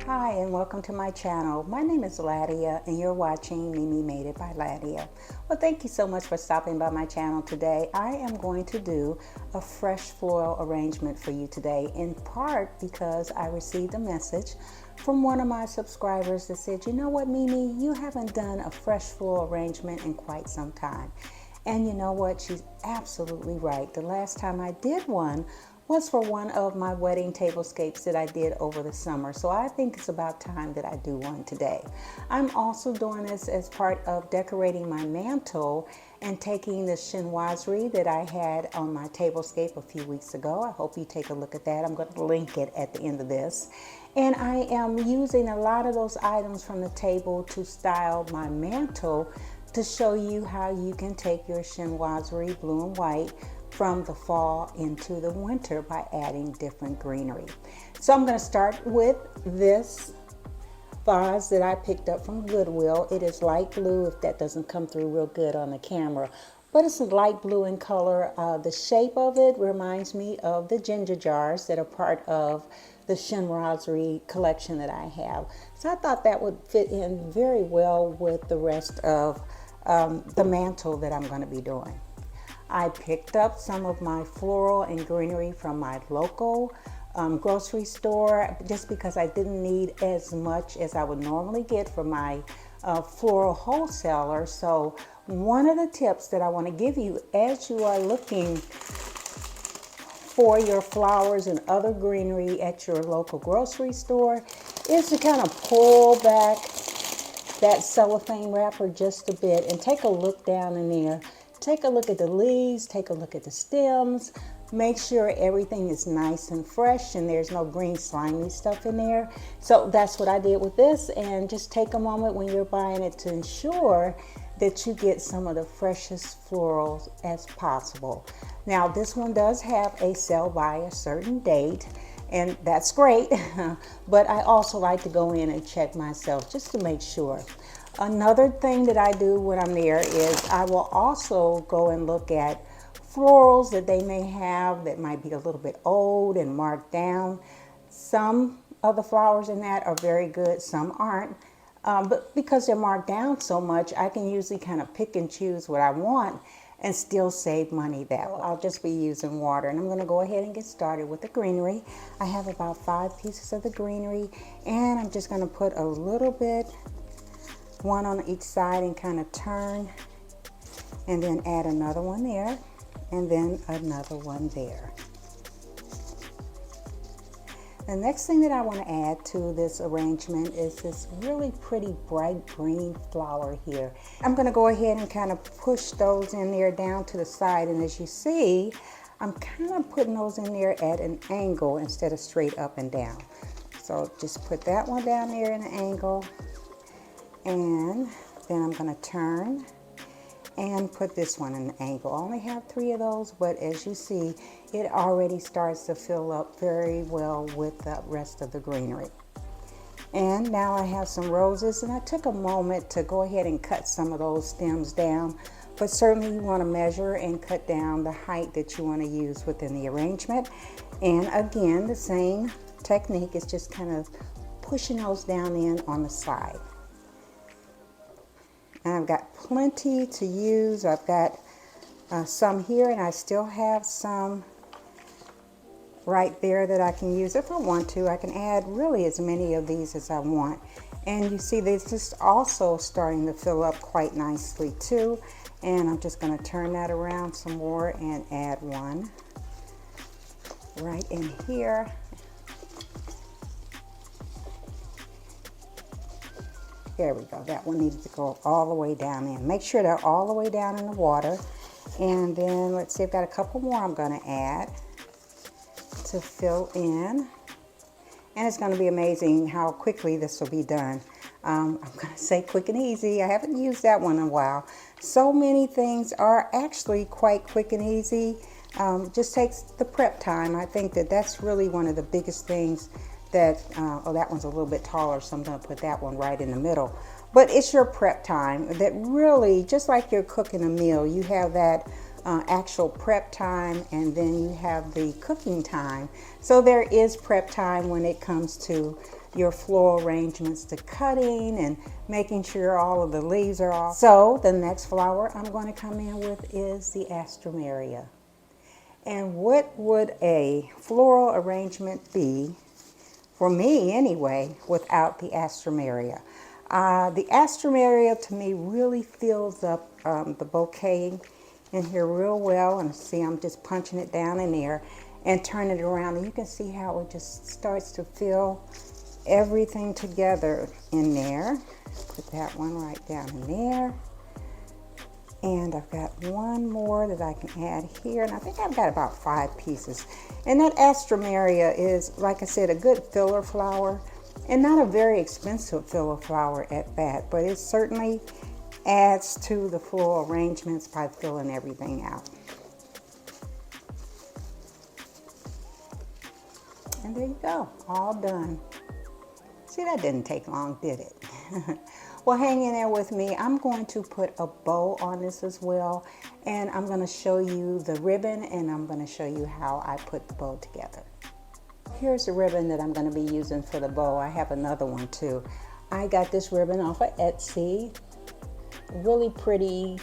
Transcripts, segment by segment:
Hi and welcome to my channel. My name is Ladia and you're watching Mimi Made It by Ladia. Well, thank you so much for stopping by my channel today. I am going to do a fresh floral arrangement for you today, in part because I received a message from one of my subscribers that said, you know what, Mimi, you haven't done a fresh floral arrangement in quite some time. And you know what, she's absolutely right. The last time I did one was for one of my wedding tablescapes that I did over the summer. So I think it's about time that I do one today. I'm also doing this as part of decorating my mantle and taking the chinoiserie that I had on my tablescape a few weeks ago. I hope you take a look at that. I'm going to link it at the end of this. And I am using a lot of those items from the table to style my mantle to show you how you can take your chinoiserie blue and white from the fall into the winter by adding different greenery. So I'm going to start with this vase that I picked up from Goodwill. It is light blue, if that doesn't come through real good on the camera, but it's a light blue in color. The shape of it reminds me of the ginger jars that are part of the chinoiserie collection that I have. So I thought that would fit in very well with the rest of the mantle that I'm going to be doing. I picked up some of my floral and greenery from my local grocery store just because I didn't need as much as I would normally get from my floral wholesaler. So one of the tips that I want to give you as you are looking for your flowers and other greenery at your local grocery store is to kind of pull back that cellophane wrapper just a bit and take a look down in there. Take a look at the leaves, take a look at the stems, make sure everything is nice and fresh and there's no green slimy stuff in there. So that's what I did with this, and just take a moment when you're buying it to ensure that you get some of the freshest florals as possible. Now this one does have a sell by a certain date, and that's great, but I also like to go in and check myself just to make sure. Another thing that I do when I'm there is I will also go and look at florals that they may have that might be a little bit old and marked down. Some of the flowers in that are very good, some aren't. But because they're marked down so much, I can usually kind of pick and choose what I want and still save money that way. I'll just be using water, and I'm going to go ahead and get started with the greenery. I have about 5 pieces of the greenery, and I'm just going to put a little bit, one on each side, and kind of turn, and then add another one there, and then another one there. The next thing that I want to add to this arrangement is this really pretty bright green flower here. I'm going to go ahead and kind of push those in there down to the side, and as you see, I'm kind of putting those in there at an angle instead of straight up and down. So just put that one down there in an angle, and then I'm going to turn and put this one in an angle. I only have 3 of those, but as you see, it already starts to fill up very well with the rest of the greenery. And now I have some roses, and I took a moment to go ahead and cut some of those stems down, but certainly you want to measure and cut down the height that you want to use within the arrangement. And again, the same technique is just kind of pushing those down in on the side. And I've got plenty to use. I've got some here, and I still have some right there that I can use. If I want to, I can add really as many of these as I want. And you see they're just also starting to fill up quite nicely too. And I'm just going to turn that around some more and add one right in here. There we go. That one needed to go all the way down in. Make sure they're all the way down in the water. And then let's see, I've got a couple more I'm going to add to fill in. And it's going to be amazing how quickly this will be done. I'm going to say quick and easy. I haven't used that one in a while. So many things are actually quite quick and easy. Just takes the prep time. I think that that's really one of the biggest things that, oh, that one's a little bit taller, so I'm going to put that one right in the middle. But it's your prep time that really, just like you're cooking a meal, you have that actual prep time, and then you have the cooking time. So there is prep time when it comes to your floral arrangements to cutting and making sure all of the leaves are off. So the next flower I'm going to come in with is the Astrameria. And what would a floral arrangement be, for me anyway, without the Astrameria? The Astrameria to me really fills up the bouquet in here real well. And see, I'm just punching it down in there and turn it around. And you can see how it just starts to fill everything together in there. Put that one right down in there. And I've got one more that I can add here. And I think I've got about 5 pieces. And that Astrameria is, like I said, a good filler flower. And not a very expensive filler flower at that. But it certainly adds to the floral arrangements by filling everything out. And there you go, all done. See, that didn't take long, did it? Well, hang in there with me. I'm going to put a bow on this as well. And I'm going to show you the ribbon, and I'm going to show you how I put the bow together. Here's the ribbon that I'm going to be using for the bow. I have another one too. I got this ribbon off of Etsy. Really pretty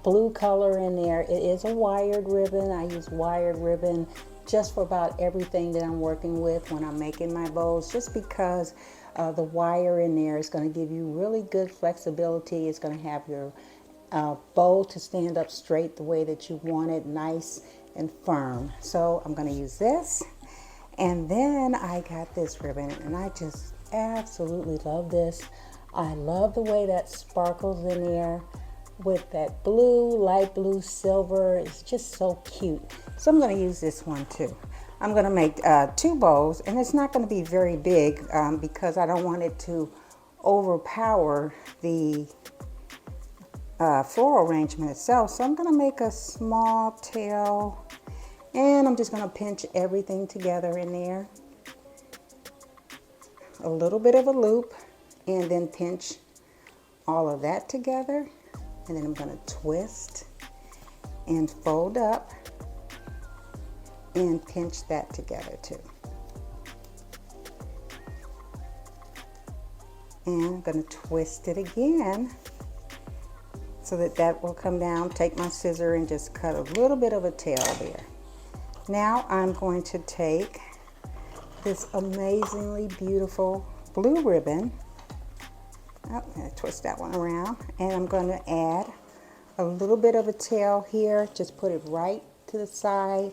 blue color in there. It is a wired ribbon. I use wired ribbon just for about everything that I'm working with when I'm making my bows, just because the wire in there is going to give you really good flexibility. It's going to have your bow to stand up straight the way that you want it, nice and firm. So I'm going to use this. And then I got this ribbon, and I just absolutely love this. I love the way that sparkles in there with that blue, light blue, silver. It's just so cute. So I'm going to use this one too. I'm going to make 2 bows, and it's not going to be very big because I don't want it to overpower the floral arrangement itself. So I'm going to make a small tail. And I'm just going to pinch everything together in there. A little bit of a loop, and then pinch all of that together. And then I'm going to twist and fold up and pinch that together too. And I'm going to twist it again so that that will come down. Take my scissor and just cut a little bit of a tail there. Now I'm going to take this amazingly beautiful blue ribbon. Oh, I'm going to twist that one around, and I'm going to add a little bit of a tail here. Just put it right to the side,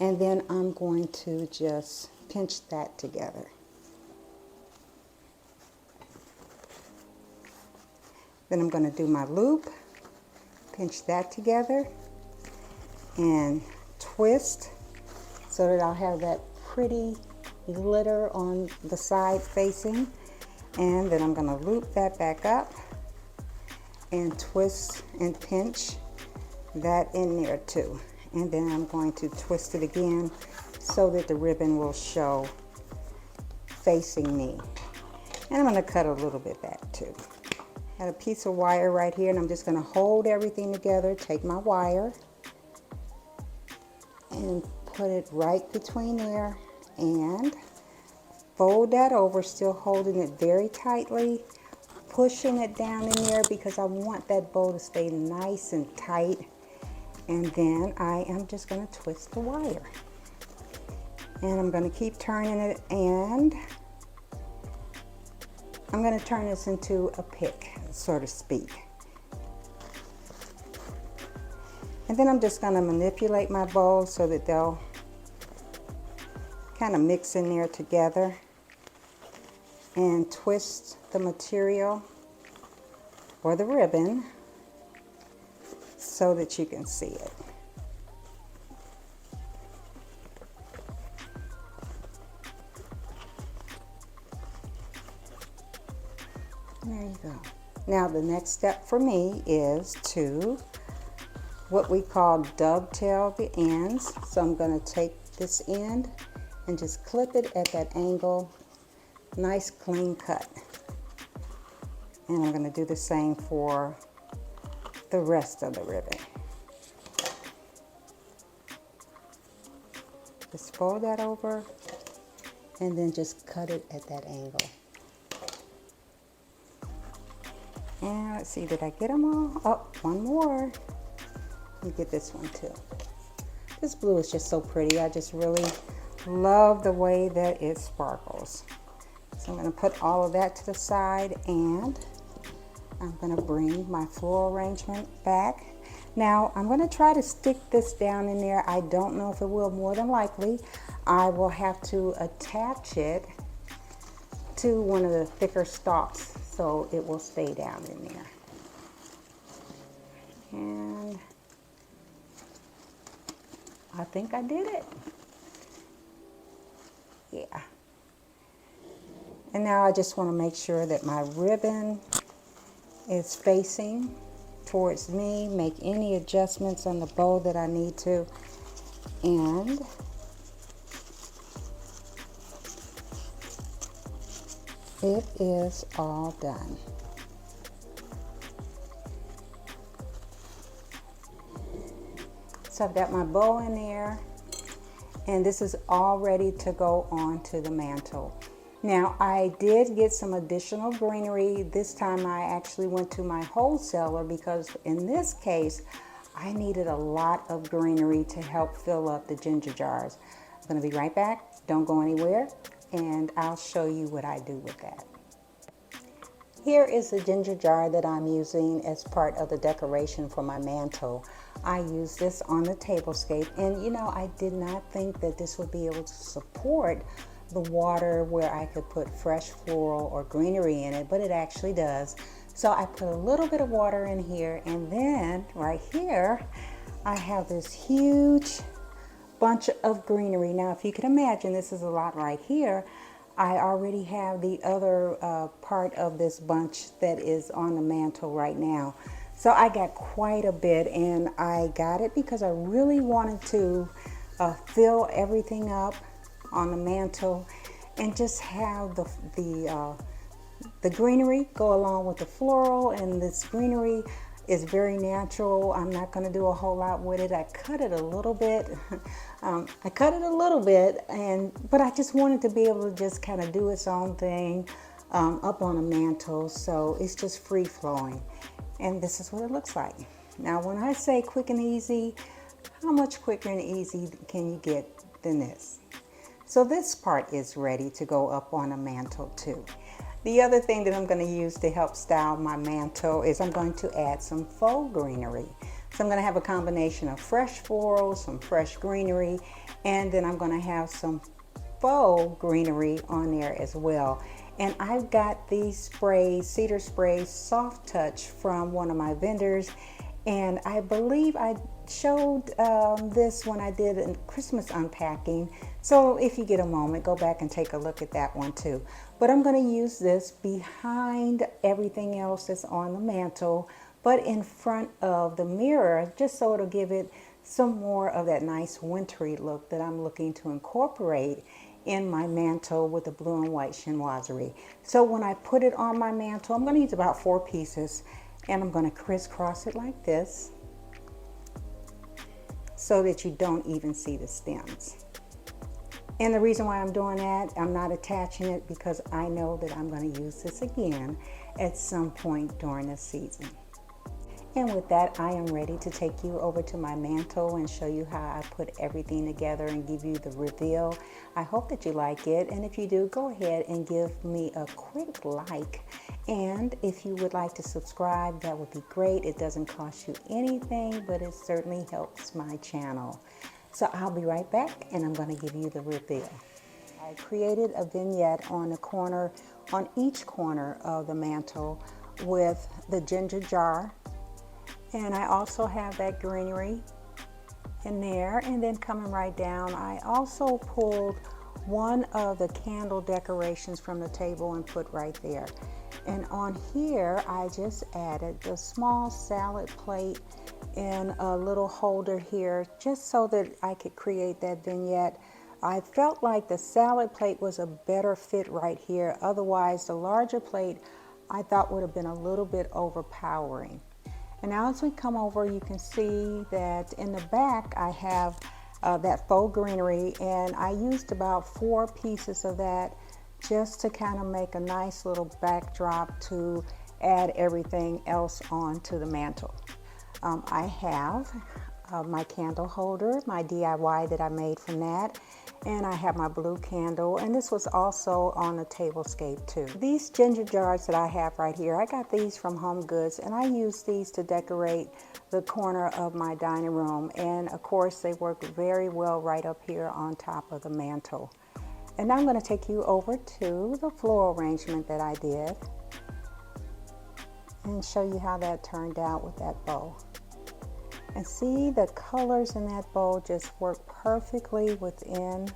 and then I'm going to just pinch that together. Then I'm going to do my loop, pinch that together, and twist so that I'll have that pretty glitter on the side facing. And then I'm going to loop that back up and twist and pinch that in there too. And then I'm going to twist it again so that the ribbon will show facing me. And I'm going to cut a little bit back too. Got a piece of wire right here, and I'm just going to hold everything together. Take my wire and put it right between there and fold that over, still holding it very tightly, pushing it down in there because I want that bow to stay nice and tight. And then I am just going to twist the wire. And I'm going to keep turning it, and I'm going to turn this into a pick, so to speak. And then I'm just going to manipulate my bow so that they'll kind of mix in there together, and twist the material or the ribbon so that you can see it. There you go. Now the next step for me is to what we call dovetail the ends. So I'm going to take this end and just clip it at that angle. Nice clean cut. And I'm going to do the same for the rest of the ribbon. Just fold that over and then just cut it at that angle. And let's see, did I get them all? Oh, one more. Let me get this one too. This blue is just so pretty. I just really love the way that it sparkles. So I'm going to put all of that to the side, and I'm going to bring my floral arrangement back. Now I'm going to try to stick this down in there. I don't know if it will. More than likely I will have to attach it to one of the thicker stalks so it will stay down in there. And I think I did it. Yeah. And now I just want to make sure that my ribbon is facing towards me, make any adjustments on the bow that I need to, and it is all done. So I've got my bow in there, and this is all ready to go on to the mantle. Now I did get some additional greenery. This time I actually went to my wholesaler because in this case I needed a lot of greenery to help fill up the ginger jars. I'm going to be right back. Don't go anywhere, and I'll show you what I do with that. Here is the ginger jar that I'm using as part of the decoration for my mantle. I use this on the tablescape, and you know, I did not think that this would be able to support the water where I could put fresh floral or greenery in it, but it actually does. So I put a little bit of water in here, and then right here I have this huge bunch of greenery. Now if you can imagine, this is a lot right here. I already have the other part of this bunch that is on the mantle right now. So I got quite a bit, and I got it because I really wanted to fill everything up on the mantle and just have the greenery go along with the floral. And this greenery is very natural. I'm not going to do a whole lot with it. I cut it a little bit. But I just wanted to be able to just kind of do its own thing up on a mantle, so it's just free flowing. And this is what it looks like. Now when I say quick and easy, how much quicker and easy can you get than this? So this part is ready to go up on a mantle too. The other thing that I'm going to use to help style my mantle is I'm going to add some faux greenery. So I'm going to have a combination of fresh florals, some fresh greenery, and then I'm going to have some faux greenery on there as well. And I've got these sprays, cedar sprays, soft touch from one of my vendors. And I believe I showed this when I did a Christmas unpacking. So if you get a moment, go back and take a look at that one too. But I'm going to use this behind everything else that's on the mantle, but in front of the mirror, just so it'll give it some more of that nice wintry look that I'm looking to incorporate in my mantle with the blue and white chinoiserie. So when I put it on my mantle, I'm going to use about 4 pieces, and I'm going to crisscross it like this so that you don't even see the stems. And the reason why I'm doing that, I'm not attaching it because I know that I'm going to use this again at some point during the season. And with that, I am ready to take you over to my mantle and show you how I put everything together and give you the reveal. I hope that you like it, and if you do, go ahead and give me a quick like. And if you would like to subscribe, that would be great. It doesn't cost you anything, but it certainly helps my channel. So I'll be right back, and I'm going to give you the reveal. I created a vignette on the corner, on each corner of the mantle with the ginger jar. And I also have that greenery in there, and then coming right down, I also pulled one of the candle decorations from the table and put right there. And on here, I just added the small salad plate and a little holder here, just so that I could create that vignette. I felt like the salad plate was a better fit right here. Otherwise, the larger plate I thought would have been a little bit overpowering. And now as we come over, you can see that in the back I have that faux greenery, and I used about 4 pieces of that just to kind of make a nice little backdrop to add everything else onto the mantle. I have my candle holder, my DIY that I made from that, and I have my blue candle, and this was also on a table scape too. These ginger jars that I have right here, I got these from Home Goods, and I use these to decorate the corner of my dining room, and of course they work very well right up here on top of the mantle. And now I'm going to take you over to the floral arrangement that I did and show you how that turned out with that bow. And see, the colors in that bow just work perfectly within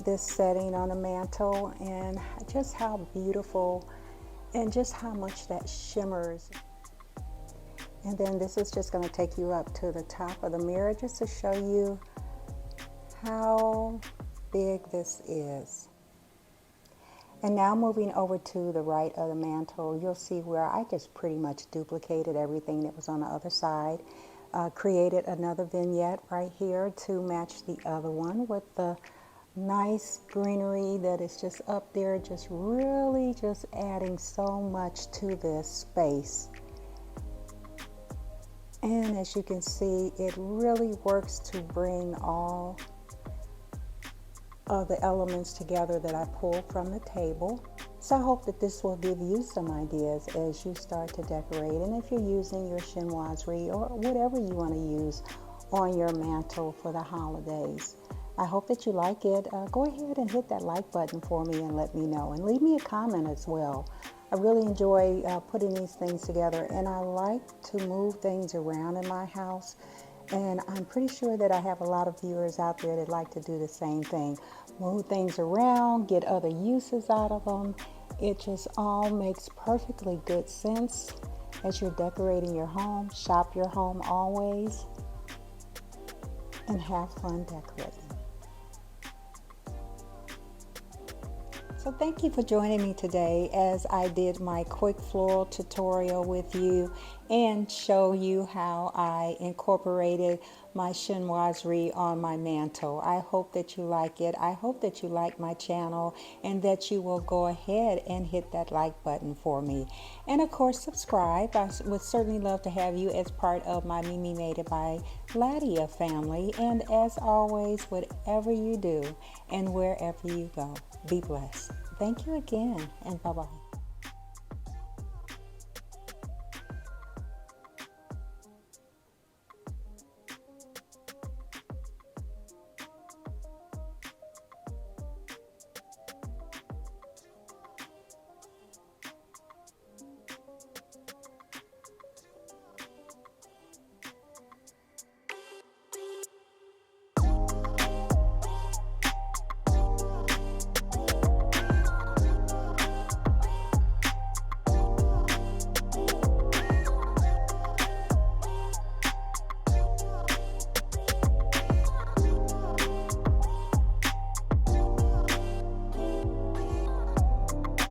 this setting on the mantle, and just how beautiful and just how much that shimmers. And then this is just going to take you up to the top of the mirror just to show you how big this is. And now moving over to the right of the mantle, you'll see where I just pretty much duplicated everything that was on the other side. Created another vignette right here to match the other one with the nice greenery that is just up there, just really just adding so much to this space. And as you can see, it really works to bring all of the elements together that I pulled from the table. So I hope that this will give you some ideas as you start to decorate, and if you're using your chinoiserie or whatever you want to use on your mantle for the holidays. I hope that you like it. Go ahead and hit that like button for me and let me know, and leave me a comment as well. I really enjoy putting these things together, and I like to move things around in my house. And I'm pretty sure that I have a lot of viewers out there that like to do the same thing. Move things around, get other uses out of them. It just all makes perfectly good sense as you're decorating your home. Shop your home always, and have fun decorating. So thank you for joining me today as I did my quick floral tutorial with you and show you how I incorporated my chinoiserie on my mantle. I hope that you like it. I hope that you like my channel and that you will go ahead and hit that like button for me. And of course, subscribe. I would certainly love to have you as part of my Mimi Made It by Ladia family. And as always, whatever you do and wherever you go, be blessed. Thank you again, and bye-bye.